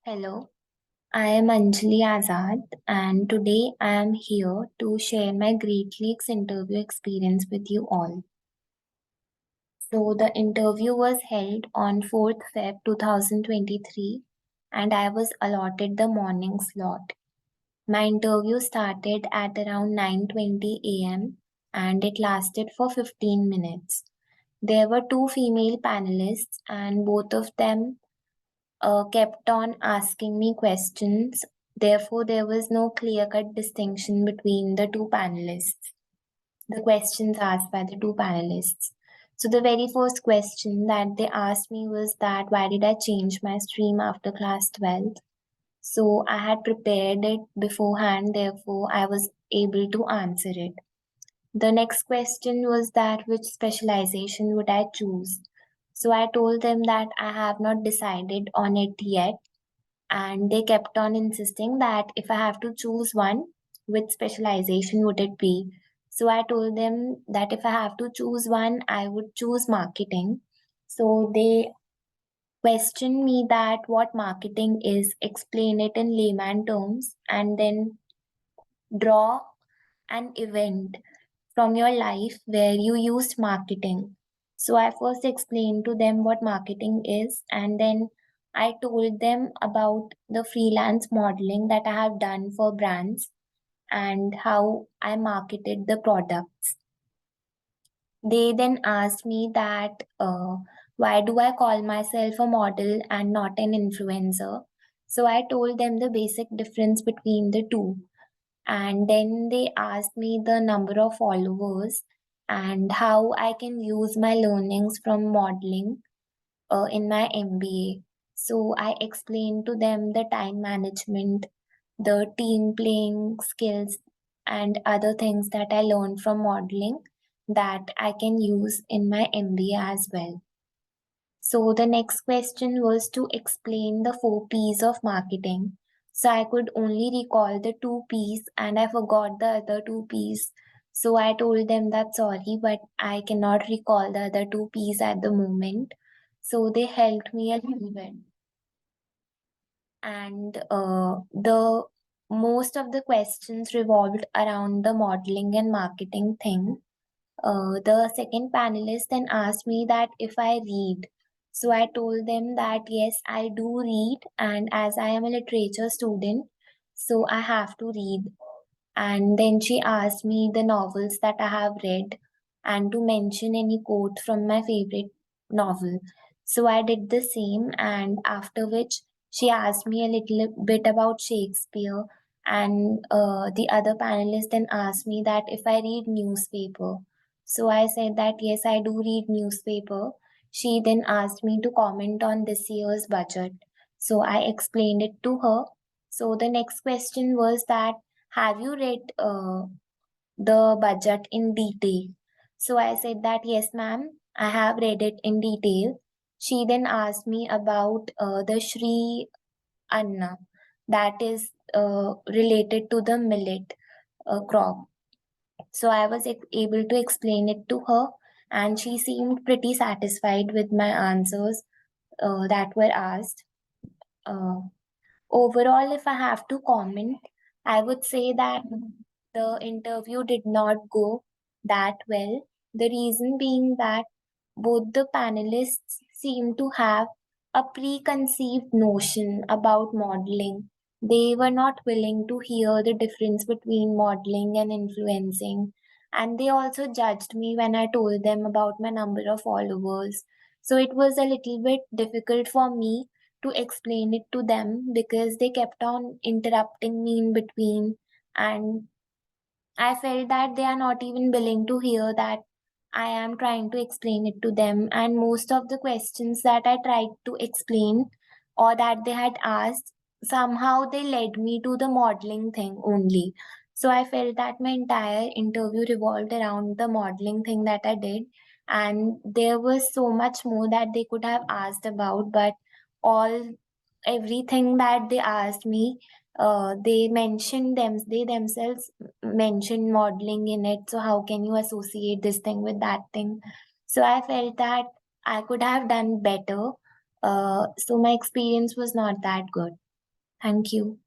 Hello, I am Anjali Azad, and today I am here to share my Great Lakes interview experience with you all. So, the interview was held on 4th Feb 2023, and I was allotted the morning slot. My interview started at around 9:20 a.m. and it lasted for 15 minutes. There were two female panelists, and both of them kept on asking me questions. Therefore, there was no clear cut distinction between the two panelists, the questions asked by the two panelists. So, the very first question that they asked me was that why did I change my stream after class 12th? So, I had prepared it beforehand, therefore, I was able to answer it. The next question was that which specialization would I choose? So I told them that I have not decided on it yet, and they kept on insisting that if I have to choose one, which specialization would it be? So I told them that if I have to choose one, I would choose marketing. So they questioned me that what marketing is, explain it in layman terms, and then draw an event from your life where you used marketing. So I first explained to them what marketing is, and then I told them about the freelance modeling that I have done for brands and how I marketed the products. They then asked me that why do I call myself a model and not an influencer? So I told them the basic difference between the two, and then they asked me the number of followers and how I can use my learnings from modeling in my MBA. So I explained to them the time management, the team playing skills, and other things that I learned from modeling that I can use in my MBA as well. So the next question was to explain the 4 P's of marketing. So I could only recall the 2 P's and I forgot the other 2 P's. So I told them that sorry, but I cannot recall the other 2 P's at the moment. So they helped me a little bit. And the most of the questions revolved around the modeling and marketing thing. The second panelist then asked me that if I read. So I told them that yes, I do read, and as I am a literature student, so I have to read. And then she asked me the novels that I have read and to mention any quote from my favorite novel. So I did the same, and after which she asked me a little bit about Shakespeare. And the other panelist then asked me that if I read newspaper. So I said that yes, I do read newspaper. She then asked me to comment on this year's budget. So I explained it to her. So the next question was that have you read the budget in detail? So I said that yes, ma'am, I have read it in detail. She then asked me about the Shri Anna, that is related to the millet crop. So I was able to explain it to her, and she seemed pretty satisfied with my answers that were asked. Uh, Overall, if I have to comment, I would say that the interview did not go that well. The reason being that both the panelists seem to have a preconceived notion about modeling. They were not willing to hear the difference between modeling and influencing. And they also judged me when I told them about my number of followers. So it was a little bit difficult for me to explain it to them because they kept on interrupting me in between, and I felt that they are not even willing to hear that I am trying to explain it to them. And most of the questions that I tried to explain or that they had asked, somehow they led me to the modeling thing only. So I felt that my entire interview revolved around the modeling thing that I did. And there was so much more that they could have asked about, but all everything that they asked me, they themselves mentioned modeling in it. So how can you associate this thing with that thing? So I felt that I could have done better. So my experience was not that good. Thank you.